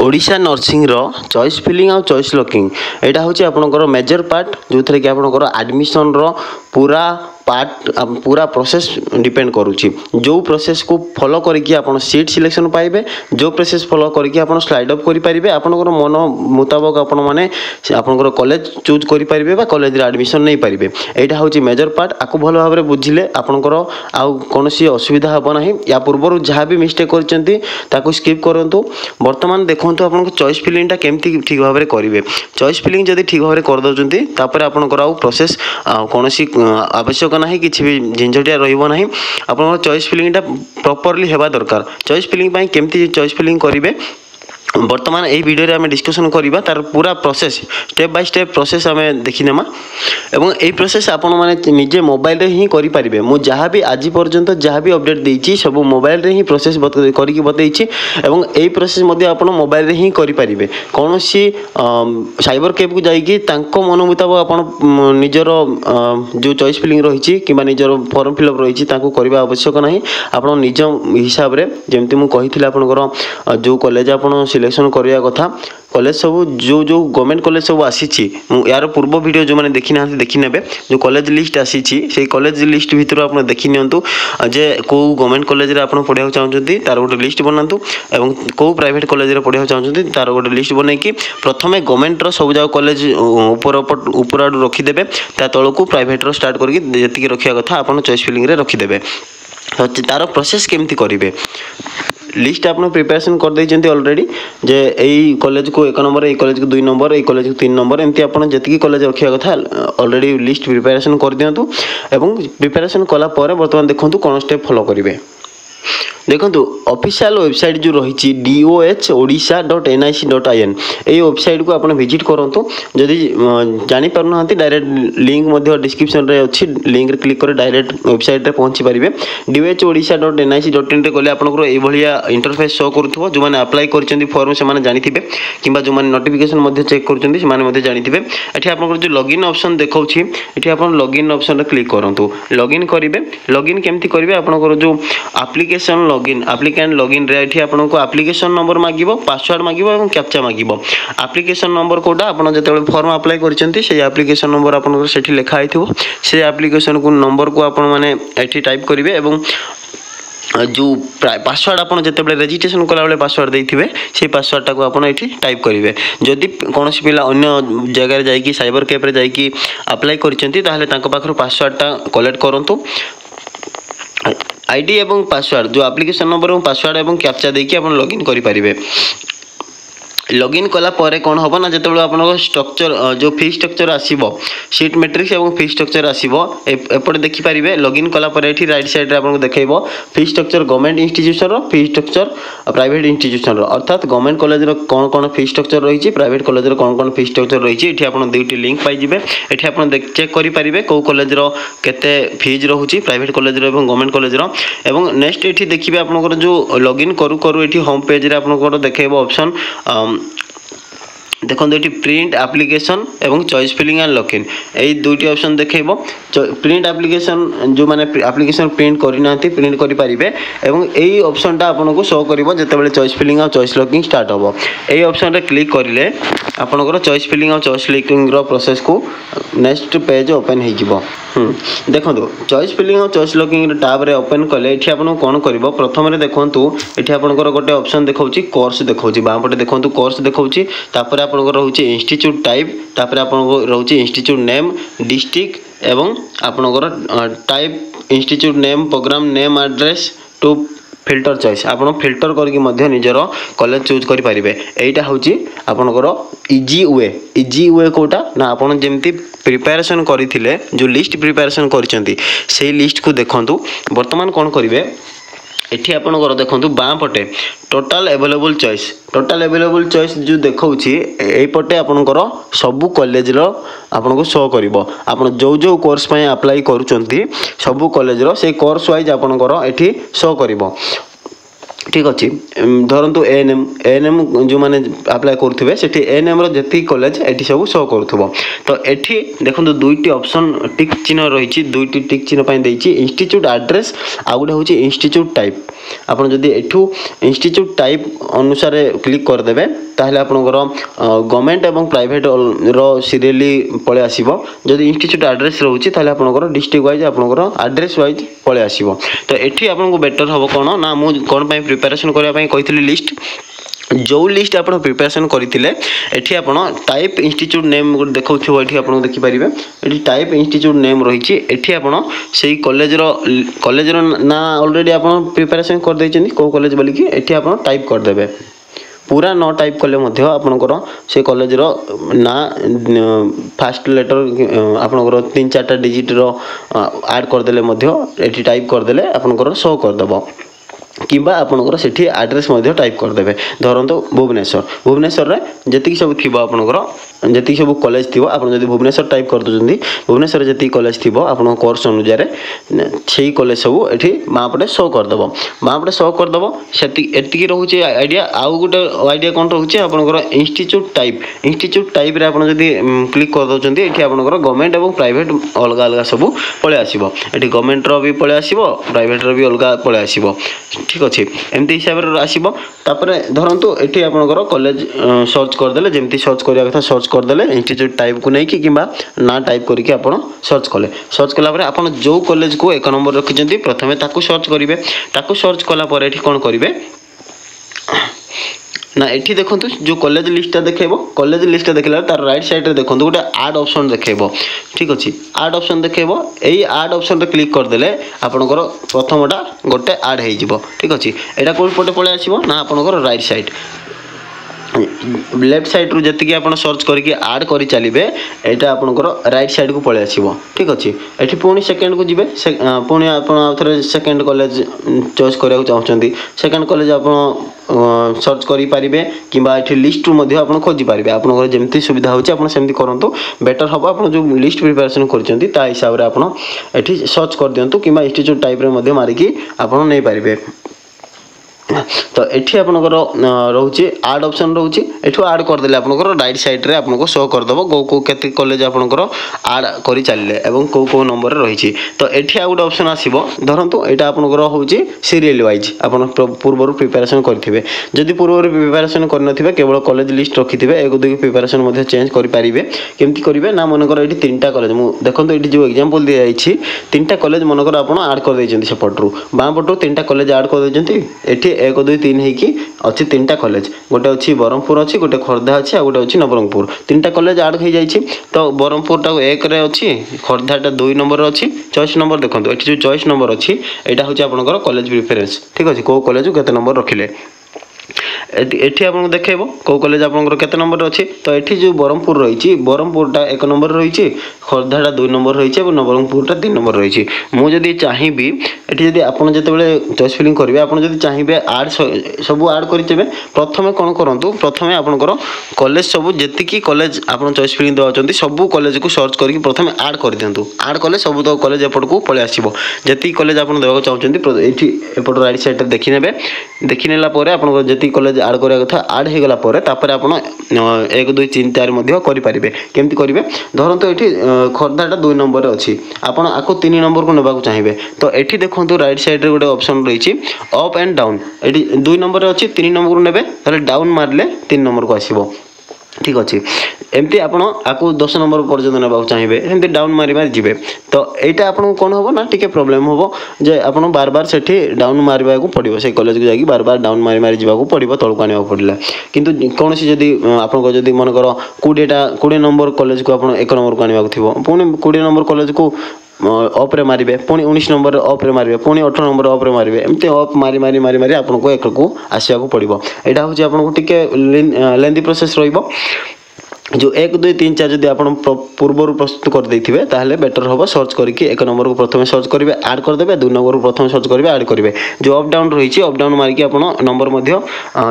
Odisha nursing रो choice filling और choice locking एटा होची आपनकर मेजर पार्ट जो थरे कि आपनकर एडमिशन रो पूरा पार्ट पूरा प्रोसेस डिपेंड करूची। जो प्रोसेस को फॉलो करके आपन सीट सिलेक्शन पाइबे, जो प्रोसेस फॉलो करके आपन स्लाइड अप करि परिबे, आपनकर मन मुताबिक आपन माने आपनकर कॉलेज चूज करि परिबे बा कॉलेज रे एडमिशन नै परिबे। एटा होची मेजर पार्ट। आको भलो भाबरे बुझिले आपनकर आ कोनोसी असुविधा हबो नाही। या पूर्वरु जहा भी मिस्टेक करचंती ताको स्किप करंतु। वर्तमान देखंतु आपनको चॉइस फिलिंग टा केमती ठीक भाबरे करिवे। चॉइस फिलिंग जदी ठीक भाबरे कर दउचंती तापर आपनकर आ प्रोसेस कोनोसी आवश्यक नहीं किसी भी झंझटिया रहिबो नहीं। आपन चॉइस फिलिंग टा प्रॉपर्ली हेबा दरकार। चॉइस फिलिंग पई केमती चॉइस फिलिंग करिवे वर्तमान यही वीडियो रे आम डिस्कसन करिबा तार पूरा process step by step process आम देखिनेमा। एवं यही प्रोसेस आपण माने निजे मोबाइल रे ही करि परिबे। मु जहाँ भी आज पर्यंत जहाँ भी अपडेट देइछि सब मोबाइल रे ही प्रोसेस करिकि बतैछि एवं यही प्रोसेस मध्ये आपण मोबाइल रे ही करि परिबे। कोनोसी साइबर कैफ को जाइकि तांको मन मुताबिक आपण निजर जो चॉइस फिलिंग रहिछि किबा निजर फॉर्म फिलअप रहिछि ताको करबा आवश्यक नहीं। आपण निज हिसाब रे जेमति मु कहिथिला आपनकर जो कॉलेज आपण सिलेक्शन करिया कथा कॉलेज सब जो जो गवर्नमेंट कॉलेज सब आसीछि यार पूर्व वीडियो जो माने देखि ना देखि नेबे। जो कॉलेज लिस्ट आसीछि से कॉलेज लिस्ट भीतर आपण देखि नियंतु जे को गवर्नमेंट कॉलेज रे आपण पढिया चाहउछंती तार गोटे लिस्ट बनांतु एवं को प्राइवेट कॉलेज रे पढिया चाहउछंती तार गोटे लिस्ट बनै कि प्रथमे गवर्नमेंट रो सब जाव कॉलेज ऊपर आडू रखि देबे। ता तळकू प्राइवेट रो स्टार्ट करके जेतिकी रखिया कथा आपण चॉइस फिलिंग रे रखि देबे। तार प्रोसेस केमती करिवे लिस्ट आपन प्रिपरेशन कर देइचंती ऑलरेडी जे एई कॉलेज को 1 नंबर एई कॉलेज को 2 नंबर एई कॉलेज को 3 नंबर एमती आपन जेतिकी कॉलेज रखिया कथा ऑलरेडी लिस्ट प्रिपरेशन कर दियंतु। एवं प्रिपरेशन कला परे वर्तमान देखंतु कोन स्टेप फॉलो करिवे। देखंतु ऑफिशियल वेबसाइट जो रही dohodisha.nic.in ए वेबसाइट को आपन विजिट करंतु। जदि जानि परना डायरेक्ट लिंक मध्ये डिस्क्रिप्शन रे अछि लिंक रे क्लिक करे डायरेक्ट वेबसाइट रे पहुंची परिबे। dohodisha.nic.in रे गले आपनकर ए भलिया इंटरफेस शो करथबो। जो माने अप्लाई करचंदी फॉर्म से माने जानिथिबे किबा जो माने नोटिफिकेशन मध्ये चेक करचंदी से माने मध्ये जानिथिबे। एठी आपनकर जो लॉगिन ऑप्शन देखौछि एठी आपन लॉगिन ऑप्शन रे क्लिक करंतु। लॉगिन करिवे। लॉगिन केमती करिवे आपनकर जो एप्लीकेशन लॉगिन एप्लीकेंट लॉगिन रे एठी आपनको एप्लीकेशन नंबर मागिबो, पासवर्ड मागिबो एवं कैप्चा मागिबो। एप्लीकेशन नंबर कोडा आपण जते फॉर्म अप्लाई करचंती से एप्लीकेशन नंबर आपनको सेठी लिखा आइथिबो। से एप्लीकेशन को नंबर को आपण माने एठी टाइप करिवे एवं जो पासवर्ड आपन जते बेले रजिस्ट्रेशन कला बेले पासवर्ड देइथिबे से पासवर्ड टाको आपन एठी टाइप करिवे। जदि कोनोसी पिला अन्य जगह रे जाई कि साइबर कैफ रे जाई कि अप्लाई करचंती ताहले तांको पाखरो पासवर्ड टा कलेक्ट करंतु। आईडी एवं पासवर्ड जो एप्लीकेशन नंबर और पासवर्ड एवं कैप्चा देकी अपन लॉगिन करि परिबे। लॉगिन कला परे कोन होबो ना जते आपन स्ट्रक्चर जो फी स्ट्रक्चर आसीबो सीट मैट्रिक्स एवं फी स्ट्रक्चर आसीबो एपटे देखि परिबे। लॉगिन कला परे एठी राइट साइड रे आपन देखेबो फी स्ट्रक्चर गवर्नमेंट इंस्टीट्यूशन रो फी स्ट्रक्चर प्राइवेट इंस्टीट्यूशन रो अर्थात गवर्नमेंट कॉलेज रो कोन कोन फी स्ट्रक्चर रहिछि प्राइवेट कॉलेज रो कोन कोन फी स्ट्रक्चर रहिछि एठी आपन दुइटी लिंक पाइ जिवे। एठी आपन चेक करि परिबे को कॉलेज रो केते फीज रहउछि प्राइवेट कॉलेज रो एवं गवर्नमेंट कॉलेज रो। एवं नेक्स्ट एठी देखिबे आपन जो लॉगिन करू करू एठी होम पेज रे आपन देखेबो ऑप्शन देखो ये प्रिंट एप्लीकेशन एवं चॉइस फिलिंग एंड लॉकिन यही दुईटी ऑप्शन देखो। प्रिंट एप्लीकेशन जो माने एप्लीकेशन प्रिंट करना प्रिंट करि परिबे एवं यही ऑप्शन टा आपनको शो करिवो जते बेले चॉइस फिलिंग और चॉइस लॉकिंग स्टार्ट होबो। यही ऑप्शन रे क्लिक करिले आपनकर चॉइस फिलिंग और चॉइस लॉकिंग रो प्रोसेस को नेक्स्ट पेज ओपन हे जिवो। देखो चॉइस फिलिंग और चॉइस लॉकिंग टैब रे ओपन कले एठी आपन कोन करिवो प्रथम रे देखंतु एठी आपनकर गोटे ऑप्शन देखौछि कोर्स देखौछि बाम पटे देखंतु कोर्स देखौछि तापर आपनकर रहउछि इंस्टीट्यूट टाइप तापर आपनकर रहउछि इंस्टीट्यूट नेम डिस्ट्रिक्ट एवं आपनकर type institute name program name address to filter choice आपन फिल्टर करके मध्य निजर कॉलेज चूज करि परिबे। एटा होछि आपनकर इजी वे कोटा ना आपन जेमति प्रिपरेशन करिथिले जो लिस्ट प्रिपरेशन करिसेंती सेही लिस्ट को देखंतु। वर्तमान कोन करिवे एठी आपनकर देखंतु बाम पटे टोटल अवेलेबल चॉइस जो देखौछि एई पटे आपनकर सबु कॉलेज रो आपनको शो करिवो। आपन जो जो कोर्स पय अप्लाई करूचंती सबु कॉलेज रो से कोर्स वाइज आपनकर एठी शो करिवो। ठीक अच्छे धरतु एएनएम जो मैंने अप्लाई करुवे से एएनएम जी कॉलेज ये सब शो करुव तो ये देखो दुईटी ऑप्शन टिक चिन्ह रही दुईटी टिक चिन्ह देती इंस्टीट्यूट एड्रेस आ गोटे हूँ इंस्टीट्यूट टाइप आपड़ जदि एठू इंस्टीट्यूट टाइप अनुसार क्लिक करदे ताहले आपनकर गवर्नमेंट एवं प्राइवेट रो सीरियली पळे आसीबो जदि इंस्टीट्यूट एड्रेस रहउची ताहले आपनकर डिस्ट्रिक्ट वाइज आपनकर एड्रेस वाइज पळे आसीबो तो एठी आपनको बेटर हबो कोन ना मु कोन पय प्रिपरेशन करबा पय कहितली लिस्ट जो लिस्ट आप प्रिपरेशन करते एठी आपण टाइप इंस्टीट्यूट नेम गोटे देखो ये आप देखिपारे ये टाइप इंस्टीट्यूट नेम रही एठी आपण से कॉलेज ना ऑलरेडी आप प्रिपरेशन कर देछन को कॉलेज बोली कि एठी आपण टाइप कर देबे पूरा न टाइप कले मध्य आपनकर से कॉलेज रो ना फास्ट लेटर आपनकर 3-4 डिजिट रो ऐड कर देले मध्य एठी टाइप कर देले आपनकर शो कर देबो किंबा आपनकर सेठी एड्रेस मध्य टाइप कर देबे धरंतु भुवनेश्वर रे जति सब थिबो आपनकर जति सब कॉलेज थिबो आपन जदि भुवनेश्वर टाइप कर दोजंदी भुवनेश्वर जति कॉलेज थिबो आपन कोर्स अनुसार सेही कॉलेज सब एठी मापटे शो कर देबो मापटे शो कर देबो सेति एति रहउची आईडिया आउ गुटे आईडिया कोन रहउची आपनकर इंस्टीट्यूट टाइप रे आपन जदि क्लिक कर दोजंदी एठी आपनकर गवर्नमेंट एवं प्राइवेट अलगा अलगा सब पळे आसीबो एठी गवर्नमेंट रो भी पळे आसीबो प्राइवेट रो भी अलगा पळे आसीबो ठीक अच्छे एमती हिसाब से आसब तापर धरतु ये आपंकर कॉलेज सर्च करदे जमी सर्च करवा कथा सर्च करदे इंस्टीट्यूट टाइप को नहीं कि ना टाइप करके आप सर्च कले सर्च कलापर आप जो कॉलेज को 1 नंबर रखिंट प्रथम सर्च करेंगे सर्च कलापर ये कौन करेंगे ना एठी देखो जो कॉलेज लिस्ट देखेबो कॉलेज लिस्ट देखला तार राइट साइड रे देखो गोटे ऐड ऑप्शन देखेबो ठीक अछि ऐड ऑप्शन देखेबो एई ऐड ऑप्शन रे क्लिक कर देले आपनकर प्रथमटा गोटे ऐड हे जिवो ठीक अछि एटा कोन पटे पळे आसीबो ना आपनकर राइट साइड लेफ्ट साइड रु जति आप सर्च करके ऐड करी चलिए यहाँ आपंकर राइट साइड को पळे आसीबो ठीक अच्छे ये पुणी सेकेंड को जीवे पुणी आपरे सेकेंड कॉलेज चॉइस करा चाहते सेकेंड कॉलेज आप सर्च करेंगे कि लिस्ट रु आप खोजी पारे आपंकर जमी सुविधा होमती करूँ बेटर हम आप जो लिस्ट प्रिपरेशन कर हिसाब से आप सर्च कर दिंतु कि इंस्टीट्यूट टाइप मारिकी आप नहीं पारे तो ये आपंकर रोचे ऐड ऑप्शन रोचे एठू ऐड करदे आपंकर राइट साइड रे आपको शो करदेव कौ केते कॉलेज आपंकर ऐड करी चलिए एवं कौ नंबर रही तो ये आ गोटे ऑप्शन आसो धरतु यहाँ आपंकर हूँ सीरियल वाइज आप पूर्व प्रिपरेशन करेंगे जदि पूर्व प्रिपरेशन करनथिबे केवल कॉलेज लिस्ट रखिथे एक दुई प्रिपरेशन चेंज करेंगे केमती करेंगे ना मनकर ये 3टा कॉलेज देखो ये जो एग्जांपल दी जाइए 3टा कॉलेज मनकर आप ऐड कर देइछन्ती सेपटू बाँ पटू 3टा कॉलेज ऐड कर देइछन्ती एठी 1 2 3 होगी अच्छी 3टा कॉलेज गोटे अच्छी ब्रह्मपुर अच्छी गोटे खोर्धा अच्छी आ गोटे अच्छी नवरंगपुर 3टा कॉलेज ऐड हो जाइए तो ब्रह्मपुर टा 1 रे अच्छी खोर्धाटा 2 नंबर अच्छी चॉइस नंबर देखो ये जो चॉइस नंबर अच्छी यहाँ हूँ आपंकर कॉलेज प्रिफरेंस ठीक अच्छे कौ कॉलेज केते नंबर रखिले एठी आपको देखेबो कौ कॉलेज आपंकर केते नंबर अच्छी तो ये जो ब्रह्मपुर रही ब्रह्मपुरटा 1 नंबर रही खोर्धाटा 2 नंबर रही और नवरंगपुरटा 3 नंबर रही मुझे चाहिए ये जब आप जो चॉइस फिलिंग करेंगे आप चाहिए आड सब आड करेंगे प्रथम कौन करूँ प्रथम आपंकर कॉलेज सब जी कॉलेज आप चॉइस फिलिंग देवा सब कॉलेज को सर्च करके प्रथम आड कर दिंतु आड कले सब तो कॉलेज एपट को पलि आसो जी कॉलेज आप देवा चाहते ये एपट राइट साइड देखने देखने आप जी कॉलेज आड करा कथा आड हो गला आप 1 2 3 4 करेंगे केमती करेंगे धरतु ये खोर्धाटा 2 नंबर अच्छी आपड़ आपको 3 नंबर को नेबाक चाहिए तो ये देखो राइट साइड रे गोटे ऑप्शन रही अप एंड डाउन ये 2 नंबर अच्छी 3 नंबर को नेबे डाउन मारले 3 नंबर को आसीबो ठीक अच्छे एमती आपको 10 नंबर पर्यटन नेबाक चाहिए एमती डाउन मारी मारी जी तो यहाँ आपको कौन हम ना टी प्रोब्लेम हम जे आप बार बार से डाउन मारवा को पड़ो से कॉलेज को जाकि बार बार डाउन मारी मारी जावाक पड़ो तौक आने पड़ा किंतु कौन जदि आपको जदि मनकर 20 नंबर कॉलेज को आप 1 नंबर को आने थी पुणी 20 नंबर कॉलेज को अप्रे मारे पुणी 19 नंबर अप्रे मारे पुणी 18 नंबर अप्रे मारे एमती अप मारी मारी मारी मारी आपको एक को आसवाक पड़ो यहाँ हूँ आपको टी लेंदी प्रोसेस जो 1 2 3 4 जब आप पूर्व प्रस्तुत कर देते ताहले बेटर हम सर्च करके 1 नंबर को प्रथम सर्च करेंगे ऐड करदे 2 नंबर को प्रथम सर्च करेंगे ऐड करेंगे जो अप डाउन रही अप डाउन मारिकी आप नंबर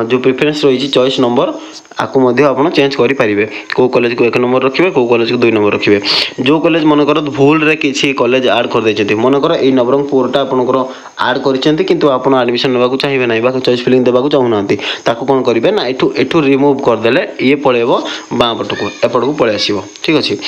जो प्रिफरेंस रही चॉइस नंबर आपको आप चेंज करेंगे कौ कॉलेज को 1 नंबर रखिए कौ कॉलेज को 2 नंबर रखिए जो कॉलेज मनकर भूल रे किसी कॉलेज ऐड कर देते मनकर ये नवरंगपुरटा आपंकर ऐड कर आप एडमिशन नेबाक चाहिए ना चॉइस फिलिंग देवाक चाहूना ताकू कौन करेंगे ना एठू रिमूव करदे ये पलैब बाँ पटक एपटू पलि आसो ठीक अच्छे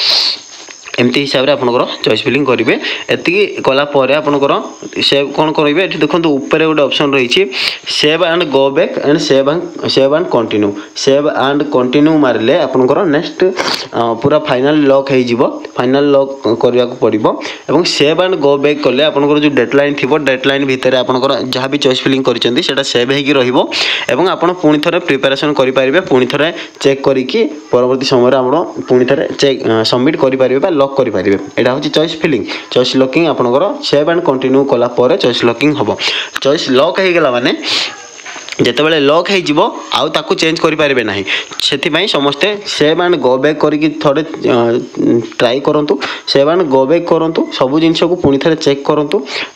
एमती हिसाब से आपंकर चॉइस फिलिंग करेंगे एति कलापर आपंकर सेव कौन करेंगे ये देखो ऊपर गोटे ऑप्शन रही save and go back and save and continue save and continue मारे आपंकर नेक्स्ट पूरा फाइनल लॉक हो फाइनल लॉक करने को पड़ो और सेव एंड गो बैक कले आपंकर जो डेडलाइन थी डेडलाइन भितर आपंकर जहाँ भी चॉइस फिलिंग करते सेव हो आप पुणी थे प्रिपेरेसन करेंगे पुणी थे चेक करके परवर्ती समय आप पुणी थे चेक सबमिट करेंगे लॉक करेंगे यहाँ हूँ चॉइस फिलिंग चॉइस लॉकिंग आपंकर सेव एंड कंटिन्यू कलापर चॉइस लॉकिंग हम चॉइस लॉक हो गला माने जितेबाला लॉक हो चेंज करेंगे ना से समस्ते सेव एंड गो बैक करके थोड़े ट्राई करूँ सेव एंड गो बैक करूँ सब जिन को पुणी थे चेक करूँ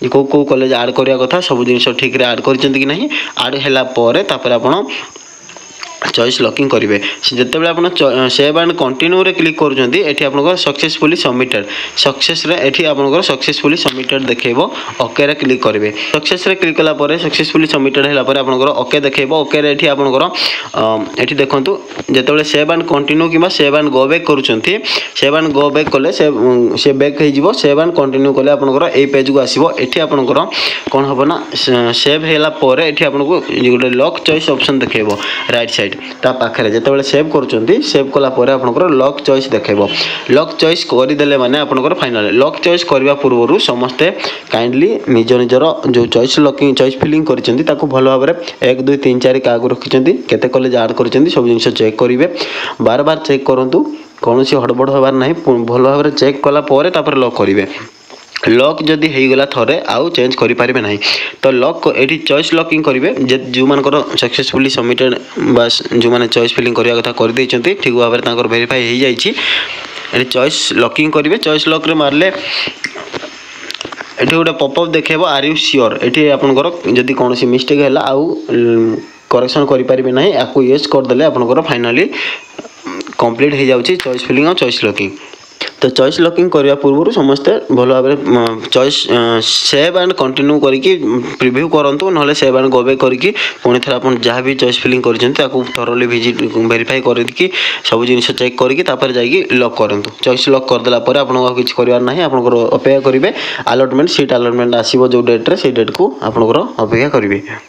कौ कौ कॉलेज ऐड करवा कथा सब जिन ठीक रे ऐड कर ना ऐड है आप चॉइस लॉकिंग करेंगे जिते आप सेव एंड कंटिन्यू रे क्लिक कर सक्सेसफुली सबमिटेड सक्सेस रे आपंकर सक्सेसफुली सबमिटेड देखो ओके रे क्लिक करेंगे सक्सेस रे क्लिक कला सक्सेसफुली सबमिटेड है आपंकर ओके देखो ओके रे आपंकर ये देखो जिते सेव एंड कंटिन्यू कि सेव एंड गो बैक करुँच सेव एंड गो बैक कले से बैक हो सेव एंड कंटिन्यू कले आपंकर ये पेज को आसो ये आपंकर कौन हम ना सेव है ये आपको गोटे लॉक चॉइस ऑप्शन देखो राइट साइड ता पाखे जिते सेव कर सेव कलापर आपंकर लॉक चॉइस देखो लॉक चॉइस करदे माने आपंकर फाइनल लॉक चॉइस करने पूर्व समस्ते काइंडली निज निजर जो चॉइस लॉकिंग चॉइस फिलिंग कर भल भाव में 1 2 3 4 क्या रखिंट केते कॉलेज ऐड कर सब जिन चेक करेंगे बार बार चेक करूँ कौन हड़बड़ हबार ना भल भाव में चेक कलापर लॉक करेंगे लॉक जदि हो गला थरे आउ चेंज करि पारिबे नहीं तो लॉक एठी चॉइस लॉकिंग करेंगे जो मानकर सक्सेसफुली सबमिटेड बस जो मैंने चॉइस फिलिंग करवा कथा कर देइचंती ठीक भाव में वेरीफाई हो जाइए ये चॉइस लॉकिंग करेंगे चॉइस लॉक रे मारले ये गोटे पॉपअप देखेबो आर यू श्योर ये आपनकर जदि कौन मिस्टेक है आउ करेक्शन करें ना आपको येस करदे आपनकर फाइनली कंप्लीट हो जाउची चॉइस फिलिंग और चॉइस लॉकिंग तो चॉइस लॉकिंग करने पूर्व समस्ते भल भाव में चॉइस सेव एंड कंटिन्यू करके प्रिव्यू करूँ ना सेव एंड गो बैक करके पुणी थे आप जहाँ भी चॉइस फिलिंग कर थरोली विजिट वेरीफाई करके सब जिन चेक करके जाइए लॉक करूँ चॉइस लॉक करदेला आपको किसी करार ना आप अपेक्षा करेंगे अलॉटमेंट सीट अलॉटमेंट आसो जो डेट्रे से डेट को आप अपेक्षा करेंगे।